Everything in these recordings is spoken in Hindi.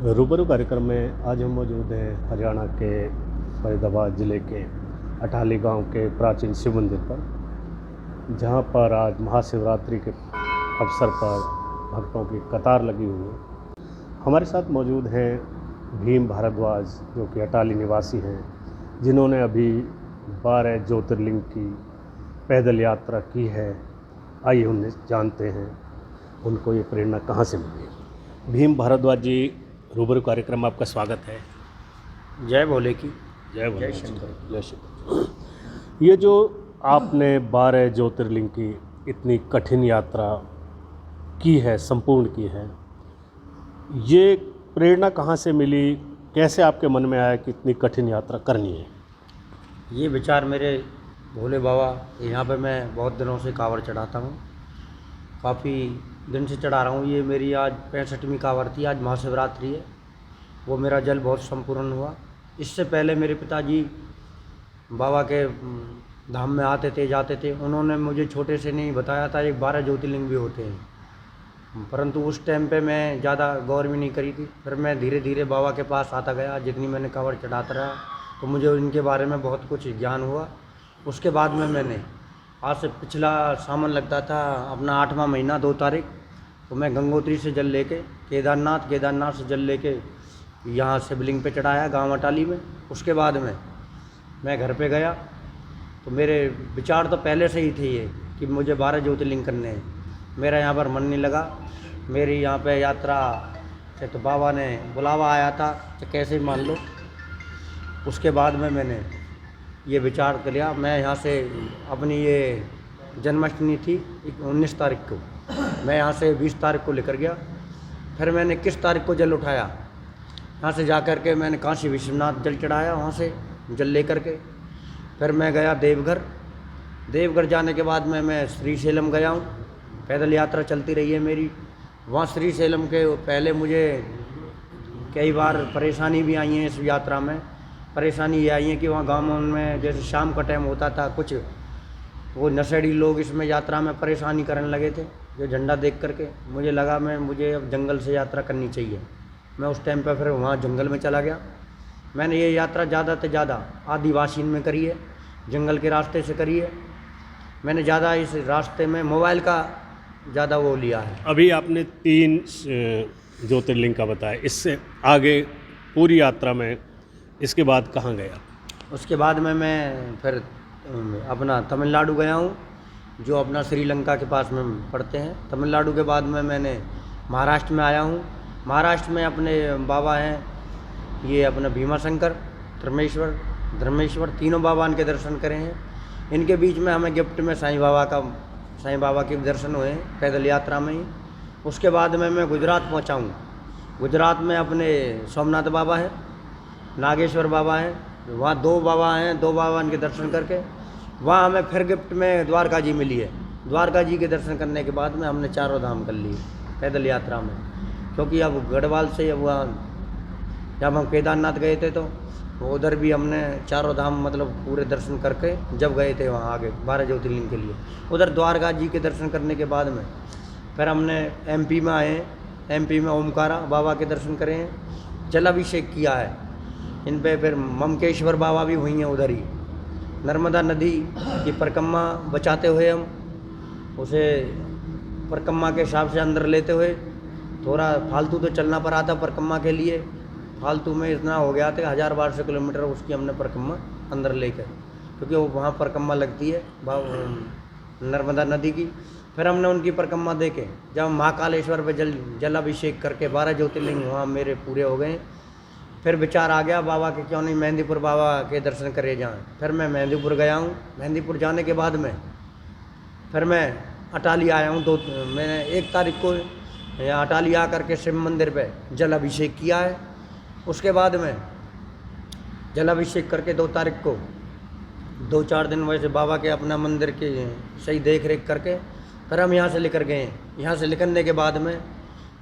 रूबरू कार्यक्रम में आज हम मौजूद हैं हरियाणा के फरीदाबाद ज़िले के अटाली गांव के प्राचीन शिव मंदिर पर, जहां पर आज महाशिवरात्रि के अवसर पर भक्तों की कतार लगी हुई है। हमारे साथ मौजूद हैं भीम भारद्वाज, जो कि अटाली निवासी हैं, जिन्होंने अभी 12 ज्योतिर्लिंग की पैदल यात्रा की है। आइए उन्हें जानते हैं उनको ये प्रेरणा कहाँ से मिली। भीम भारद्वाज जी, रूबरू कार्यक्रम में आपका स्वागत है। जय भोले की जय भोले। जय शंकर। जय शंकर। ये जो आपने 12 ज्योतिर्लिंग की इतनी कठिन यात्रा की है, संपूर्ण की है, ये प्रेरणा कहाँ से मिली? कैसे आपके मन में आया कि इतनी कठिन यात्रा करनी है? ये विचार मेरे भोले बाबा, यहाँ पे मैं बहुत दिनों से कांवड़ चढ़ाता हूँ, काफ़ी दिन से चढ़ा रहा हूँ। ये मेरी आज 65वीं कांवड़ थी। आज महाशिवरात्रि है, वो मेरा जल बहुत संपूर्ण हुआ। इससे पहले मेरे पिताजी बाबा के धाम में आते थे, जाते थे। उन्होंने मुझे छोटे से नहीं बताया था एक 12 ज्योतिर्लिंग भी होते हैं, परंतु उस टाइम पे मैं ज़्यादा गौर भी नहीं करी थी। फिर मैं धीरे धीरे बाबा के पास आता गया, जितनी मैंने कांवड़ चढ़ाता रहा तो मुझे उनके बारे में बहुत कुछ ज्ञान हुआ। उसके बाद में मैंने आज से पिछला सावन लगता था अपना 8वां महीना 2 तारीख, तो मैं गंगोत्री से जल लेके केदारनाथ से जल लेके यहाँ शिवलिंग पे चढ़ाया गांव अटाली में। उसके बाद में मैं घर पे गया तो मेरे विचार तो पहले से ही थे ये कि मुझे 12 ज्योतिर्लिंग करने हैं। मेरा यहाँ पर मन नहीं लगा। मेरी यहाँ पे यात्रा से तो बाबा ने बुलावा आया था तो कैसे ही मान लो। उसके बाद में मैंने ये विचार कर लिया। मैं यहाँ से अपनी ये जन्माष्टमी थी 19 तारीख को, मैं यहाँ से 20 तारीख को लेकर गया। फिर मैंने 21 तारीख को जल उठाया, यहाँ से जा कर के मैंने काशी विश्वनाथ जल चढ़ाया, वहाँ से जल लेकर के फिर मैं गया देवघर जाने के बाद में मैं श्रीशैलम गया हूँ। पैदल यात्रा चलती रही है मेरी। वहाँ श्रीशैलम के पहले मुझे कई बार परेशानी भी आई है। इस यात्रा में परेशानी ये आई है कि वहाँ गाँव में जैसे शाम का टाइम होता था, कुछ वो नशेड़ी लोग इसमें यात्रा में परेशानी करने लगे थे। जो झंडा देख करके मुझे लगा मुझे अब जंगल से यात्रा करनी चाहिए। मैं उस टाइम पर फिर वहाँ जंगल में चला गया। मैंने ये यात्रा ज़्यादा से ज़्यादा आदिवासी में करी है, जंगल के रास्ते से करी है। मैंने ज़्यादा इस रास्ते में मोबाइल का ज़्यादा वो लिया है। अभी आपने 3 ज्योतिर्लिंग का बताया, इससे आगे पूरी यात्रा में इसके बाद कहाँ गया? उसके बाद में मैं फिर अपना तमिलनाडु गया हूँ, जो अपना श्रीलंका के पास में पड़ते हैं। तमिलनाडु के बाद में मैंने महाराष्ट्र में आया हूँ। महाराष्ट्र में अपने बाबा हैं, ये अपना भीमा शंकर, धर्मेश्वर तीनों बाबा के दर्शन करे हैं। इनके बीच में हमें गिफ्ट में साईं बाबा के दर्शन हुए हैं पैदल यात्रा में ही। उसके बाद में मैं गुजरात पहुँचा हूँ। गुजरात में अपने सोमनाथ बाबा हैं, नागेश्वर बाबा हैं, वहाँ 2 बाबा हैं। 2 बाबा के दर्शन करके वहाँ हमें फिर गिफ्ट में द्वारका जी मिली है। द्वारका जी के दर्शन करने के बाद में हमने 4 धाम कर लिए पैदल यात्रा में। क्योंकि अब गढ़वाल से अब वहाँ जब हम केदारनाथ गए थे तो उधर भी हमने 4 धाम मतलब पूरे दर्शन करके जब गए थे वहाँ आगे 12 ज्योतिर्लिंग के लिए, उधर द्वारका जी के दर्शन करने के बाद में फिर हमने MP में आए। MP में ओमकारा बाबा के दर्शन करे हैं, जलाभिषेक किया है इन पे। फिर ममकेश्वर बाबा भी हुई हैं उधर ही। नर्मदा नदी की परिक्रमा बचाते हुए हम उसे परिक्रमा के हिसाब से अंदर लेते हुए, थोड़ा फालतू तो चलना पड़ा था परिक्रमा के लिए। फालतू में इतना हो गया था 1000-1200 किलोमीटर उसकी हमने परिक्रमा अंदर लेकर, क्योंकि वो वहाँ परिक्रमा लगती है नर्मदा नदी की। फिर हमने उनकी परिक्रमा देके जब महाकालेश्वर पे जलाभिषेक करके 12 ज्योतिर्लिंग वहाँ मेरे पूरे हो गए। फिर विचार आ गया बाबा के क्यों नहीं मेहंदीपुर बाबा के दर्शन करे जाएं। फिर मैं मेहंदीपुर गया हूँ। मेहंदीपुर जाने के बाद में फिर मैं अटाली आया हूँ। मैंने 1 तारीख को यहाँ अटाली आकर के शिव मंदिर पे जलाभिषेक किया है। उसके बाद में जलाभिषेक करके 2 तारीख को 2-4 दिन वैसे बाबा के अपना मंदिर की सही देख रेख करके फिर हम यहाँ से लेकर गए। यहाँ से निकलने के बाद में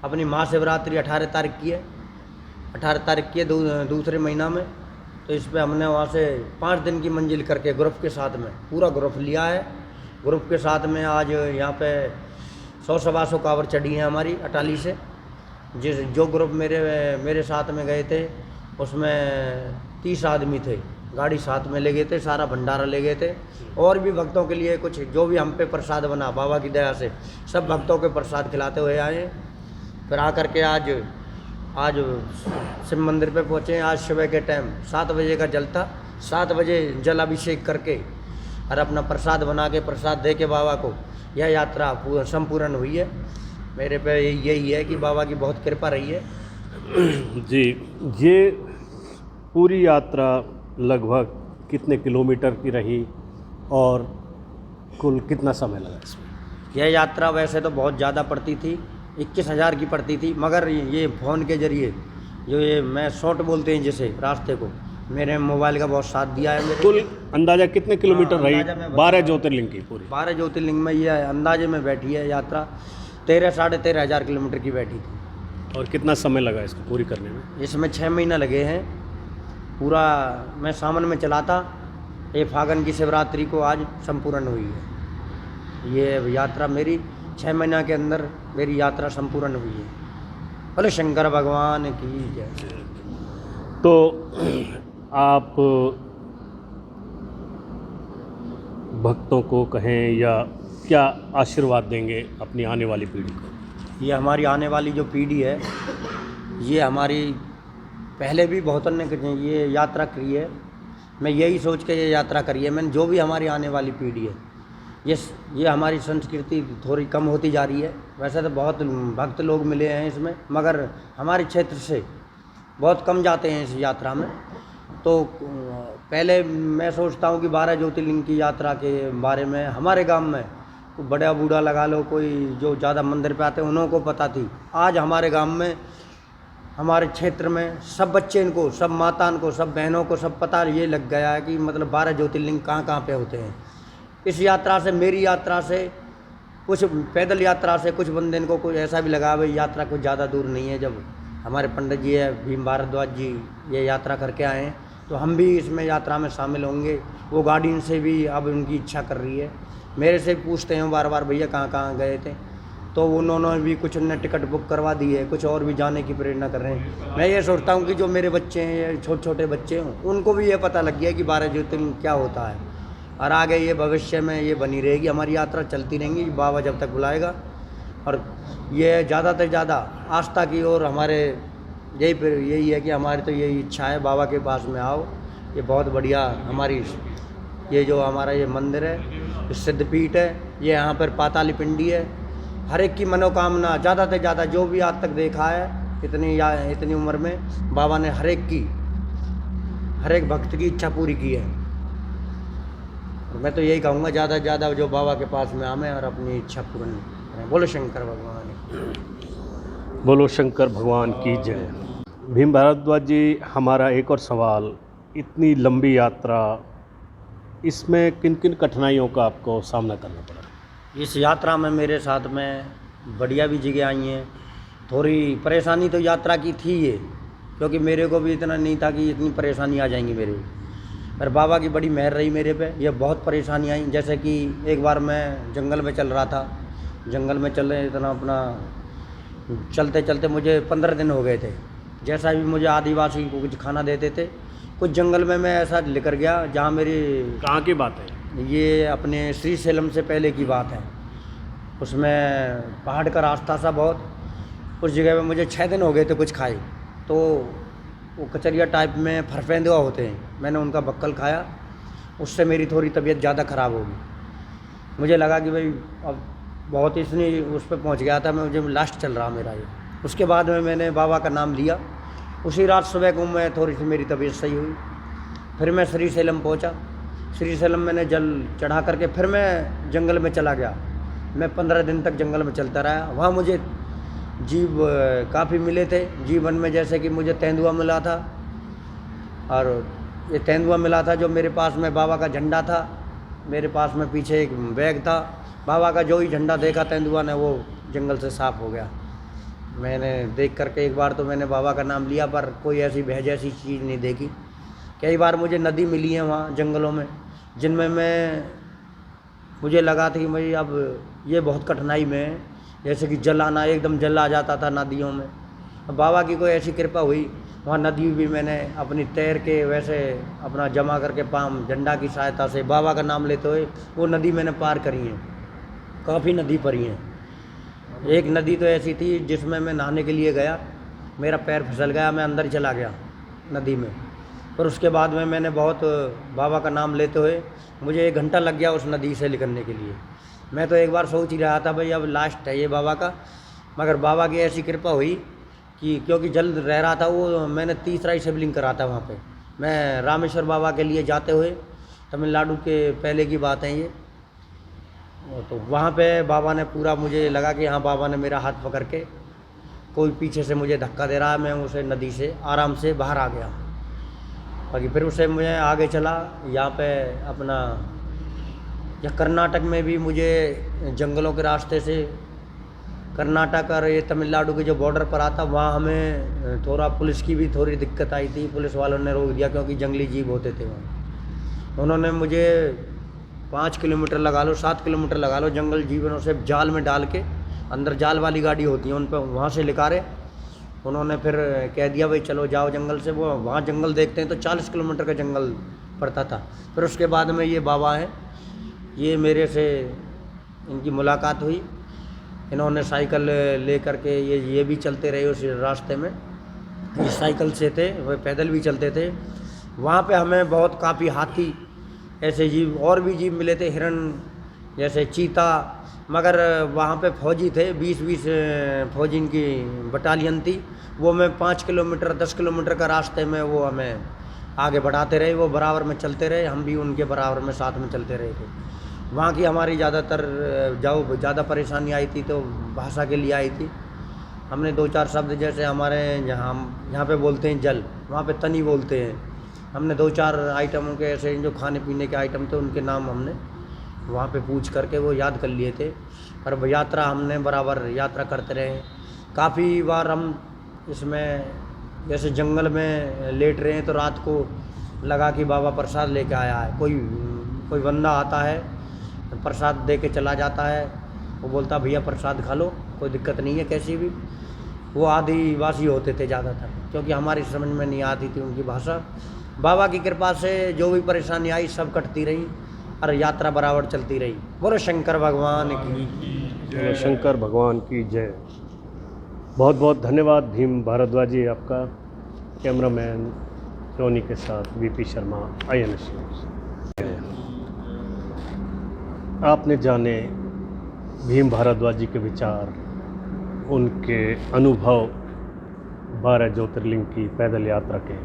अपनी महाशिवरात्रि 18 तारीख की है। 18 तारीख की है दूसरे महीना में। तो इस पर हमने वहाँ से 5 दिन की मंजिल करके ग्रुप के साथ में पूरा ग्रुप लिया है। ग्रुप के साथ में आज यहाँ पे 100-125 कांवड़ चढ़ी हैं हमारी अटाली से। जो ग्रुप मेरे साथ में गए थे उसमें 30 आदमी थे, गाड़ी साथ में ले गए थे, सारा भंडारा ले गए थे। और भी भक्तों के लिए कुछ जो भी हम पे प्रसाद बना बाबा की दया से सब भक्तों के प्रसाद खिलाते हुए आए। फिर आकर के आज शिव मंदिर पे पहुँचे। आज सुबह के टाइम 7 बजे का जल था, 7 बजे जल अभिषेक करके और अपना प्रसाद बना के प्रसाद दे के बाबा को यह यात्रा संपूर्ण हुई है। मेरे पे यही है कि बाबा की बहुत कृपा रही है। जी, ये पूरी यात्रा लगभग कितने किलोमीटर की रही और कुल कितना समय लगा इसमें? यह यात्रा वैसे तो बहुत ज़्यादा पड़ती थी, 21,000 की पड़ती थी, मगर ये फ़ोन के ज़रिए जो ये मैं शॉर्ट बोलते हैं जैसे रास्ते को, मेरे मोबाइल का बहुत साथ दिया है। मेरे कुल अंदाज़ा कितने किलोमीटर रही? अंदाज़ा मैं 12 ज्योतिर्लिंग की पूरी? 12 ज्योतिर्लिंग में ये अंदाजे में बैठी है यात्रा। 13-13.5 हज़ार किलोमीटर की बैठी थी। और कितना समय लगा इसको पूरी करने में? इसमें 6 महीना लगे हैं। पूरा मैं सावन में चला था, ये फागन की शिवरात्रि को आज संपूर्ण हुई है। ये यात्रा मेरी 6 महीना के अंदर मेरी यात्रा संपूर्ण हुई है। बोले शंकर भगवान की जय। तो आप भक्तों को कहें या क्या आशीर्वाद देंगे अपनी आने वाली पीढ़ी को? ये हमारी आने वाली जो पीढ़ी है, ये हमारी पहले भी बहुतों ने ये यात्रा करी है। मैं यही सोच के ये यात्रा करी है मैंने, जो भी हमारी आने वाली पीढ़ी है, ये हमारी संस्कृति थोड़ी कम होती जा रही है। वैसे तो बहुत भक्त लोग मिले हैं इसमें, मगर हमारे क्षेत्र से बहुत कम जाते हैं इस यात्रा में। तो पहले मैं सोचता हूँ कि 12 ज्योतिर्लिंग की यात्रा के बारे में हमारे गांव में कोई बड़ा बूढ़ा लगा लो, कोई जो ज़्यादा मंदिर पे आते हैं उन्हों को पता थी। आज हमारे गांव में, हमारे क्षेत्र में सब बच्चे इनको, सब माताओं को, सब बहनों को सब पता ये लग गया है कि मतलब 12 ज्योतिर्लिंग कहाँ कहाँ पे होते हैं। इस यात्रा से, मेरी यात्रा से, कुछ पैदल यात्रा से कुछ बंदे इनको कुछ ऐसा भी लगा भाई यात्रा कुछ ज़्यादा दूर नहीं है। जब हमारे पंडित जी है भीम भारद्वाज जी ये यात्रा करके आए हैं तो हम भी इसमें यात्रा में शामिल होंगे। वो गार्डियन से भी अब उनकी इच्छा कर रही है, मेरे से पूछते हैं बार बार भैया कहाँ कहाँ गए थे, तो उन्होंने भी कुछ ने टिकट बुक करवा दी है, कुछ और भी जाने की प्रेरणा कर रहे हैं। मैं ये सोचता हूँ कि जो मेरे बच्चे हैं, छोटे छोटे बच्चे हैं, उनको भी ये पता लग गया कि 12 ज्योतिर्लिंग क्या होता है। और आगे ये भविष्य में ये बनी रहेगी, हमारी यात्रा चलती रहेंगी बाबा जब तक बुलाएगा। और ये ज़्यादा से ज़्यादा आस्था की ओर हमारे यही है कि हमारी तो यही इच्छा है, बाबा के पास में आओ। ये बहुत बढ़िया हमारी ये जो हमारा ये मंदिर है, सिद्धपीठ है, ये यहाँ पर पाताली पिंडी है। हर एक की मनोकामना ज़्यादा से ज़्यादा जो भी आज तक देखा है इतनी उम्र में, बाबा ने हर एक भक्त की इच्छा पूरी की है। और मैं तो यही कहूँगा ज़्यादा से ज़्यादा जो बाबा के पास में आए और अपनी इच्छा पूर्ण करें। बोलो शंकर भगवान, बोलो शंकर भगवान की जय। भीम भारद्वाज जी, हमारा एक और सवाल, इतनी लंबी यात्रा, इसमें किन किन कठिनाइयों का आपको सामना करना पड़ा? इस यात्रा में मेरे साथ में बढ़िया भी जगह आई हैं। थोड़ी परेशानी तो यात्रा की थी ये, क्योंकि मेरे को भी इतना नहीं था कि इतनी परेशानी आ जाएंगी मेरे, पर बाबा की बड़ी मेहर रही मेरे पे। ये बहुत परेशानी आई, जैसे कि एक बार मैं जंगल में चल रहा था, जंगल में चल रहे इतना अपना चलते चलते मुझे 15 दिन हो गए थे। जैसा भी मुझे आदिवासी को कुछ खाना देते थे, कुछ जंगल में मैं ऐसा लेकर गया जहाँ मेरी, कहाँ की बात है ये अपने श्री सेलम से पहले की बात है। उसमें पहाड़ का रास्ता सा बहुत, उस जगह पे मुझे 6 दिन हो गए थे कुछ खाए, तो वो कचरिया टाइप में फरफेंदुआ होते हैं, मैंने उनका बक्कल खाया, उससे मेरी थोड़ी तबीयत ज़्यादा ख़राब होगी। मुझे लगा कि भाई अब बहुत इसने उस पर पहुँच गया था, मुझे लास्ट चल रहा मेरा ये। उसके बाद में मैंने बाबा का नाम लिया, उसी रात सुबह को मैं थोड़ी सी मेरी तबीयत सही हुई। फिर मैं श्री सेलम पहुँचा, श्री सेलम मैंने जल चढ़ा करके फिर मैं जंगल में चला गया। मैं 15 दिन तक जंगल में चलता रहा। वहाँ मुझे जीव काफ़ी मिले थे जीवन में, जैसे कि मुझे तेंदुआ मिला था, और ये तेंदुआ मिला था जो मेरे पास में बाबा का झंडा था, मेरे पास में पीछे एक बैग था, बाबा का जो ही झंडा देखा तेंदुआ ने वो जंगल से साफ हो गया। मैंने देख करके एक बार तो मैंने बाबा का नाम लिया, पर कोई ऐसी भय जैसी चीज़ नहीं देखी। कई बार मुझे नदी मिली है वहाँ जंगलों में, जिनमें मुझे लगा था कि भाई अब ये बहुत कठिनाई में है, जैसे कि जल आना, एकदम जल आ जाता था नदियों में, अब बाबा की कोई ऐसी कृपा हुई, वहाँ नदी भी मैंने अपनी तैर के वैसे अपना जमा करके पाम झंडा की सहायता से बाबा का नाम लेते हुए वो नदी मैंने पार करी है। काफ़ी नदी परी हैं। एक नदी तो ऐसी थी जिसमें मैं नहाने के लिए गया, मेरा पैर फिसल गया, मैं अंदर चला गया नदी में। पर उसके बाद में मैंने बहुत बाबा का नाम लेते हुए मुझे 1 घंटा लग गया उस नदी से निकलने के लिए। मैं तो एक बार सोच ही रहा था भाई अब लास्ट है ये बाबा का, मगर बाबा की ऐसी कृपा हुई कि क्योंकि जल रह रहा था वो, मैंने तीसरा ही शिवलिंग करा था वहाँ पे। मैं रामेश्वर बाबा के लिए जाते हुए, तमिलनाडु के पहले की बात है ये, तो वहाँ पे बाबा ने पूरा, मुझे लगा कि हाँ बाबा ने मेरा हाथ पकड़ के, कोई पीछे से मुझे धक्का दे रहा है, मैं उसे नदी से आराम से बाहर आ गया। बाकी फिर उसे मैं आगे चला यहाँ पे अपना, या कर्नाटक में भी मुझे जंगलों के रास्ते से, कर्नाटक और ये तमिलनाडु के जो बॉर्डर पर आता, वहाँ हमें थोड़ा पुलिस की भी थोड़ी दिक्कत आई थी। पुलिस वालों ने रोक दिया क्योंकि जंगली जीव होते थे वहाँ। उन्होंने मुझे 5 किलोमीटर लगा लो, 7 किलोमीटर लगा लो, जंगल जीवनों से जाल में डाल के, अंदर जाल वाली गाड़ी होती है उन पर, वहाँ से निकाले। उन्होंने फिर कह दिया भाई चलो जाओ जंगल से, वो वहाँ जंगल देखते हैं तो 40 किलोमीटर का जंगल पड़ता था। फिर उसके बाद में ये बाबा हैं, ये मेरे से इनकी मुलाकात हुई। इन्होंने साइकिल ले करके ये भी चलते रहे उस रास्ते में, ये साइकिल से थे, वह पैदल भी चलते थे। वहाँ पे हमें बहुत काफ़ी हाथी ऐसे जीव और भी जीव मिले थे, हिरण जैसे चीता, मगर वहाँ पे फौजी थे, 20-20 फौजी की बटालियन थी। वो मैं 5 किलोमीटर 10 किलोमीटर का रास्ते में वो हमें आगे बढ़ाते रहे, वो बराबर में चलते रहे, हम भी उनके बराबर में साथ में चलते रहे थे। वहाँ की हमारी ज़्यादातर ज़्यादा परेशानी आई थी तो भाषा के लिए आई थी। हमने 2-4 शब्द, जैसे हमारे यहाँ पे बोलते हैं जल, वहाँ पे तनी बोलते हैं। हमने 2-4 आइटमों के ऐसे जो खाने पीने के आइटम थे उनके नाम हमने वहाँ पे पूछ करके वो याद कर लिए थे। पर यात्रा हमने बराबर यात्रा करते रहे। काफ़ी बार हम इसमें जैसे जंगल में लेट रहे हैं तो रात को लगा कि बाबा प्रसाद लेके आया है, कोई बंदा आता है तो प्रसाद दे के चला जाता है, वो बोलता भैया प्रसाद खा लो, कोई दिक्कत नहीं है कैसी भी। वो आदिवासी होते थे ज़्यादातर, क्योंकि हमारी समझ में नहीं आती थी उनकी भाषा। बाबा की कृपा से जो भी परेशानी आई सब कटती रही और यात्रा बराबर चलती रही। बोलो शंकर भगवान की, बोलो शंकर भगवान की जय। बहुत बहुत धन्यवाद भीम भारद्वाज जी आपका। कैमरामैन रोनी के साथ वीपी शर्मा, INS न्यूज़। आपने जाने भीम भारद्वाज जी के विचार, उनके अनुभव 12 ज्योतिर्लिंग की पैदल यात्रा के।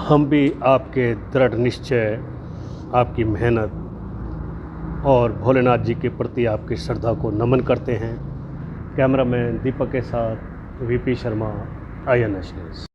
हम भी आपके दृढ़ निश्चय, आपकी मेहनत और भोलेनाथ जी के प्रति आपकी श्रद्धा को नमन करते हैं। कैमरामैन दीपक के साथ वीपी शर्मा, INS न्यूज़।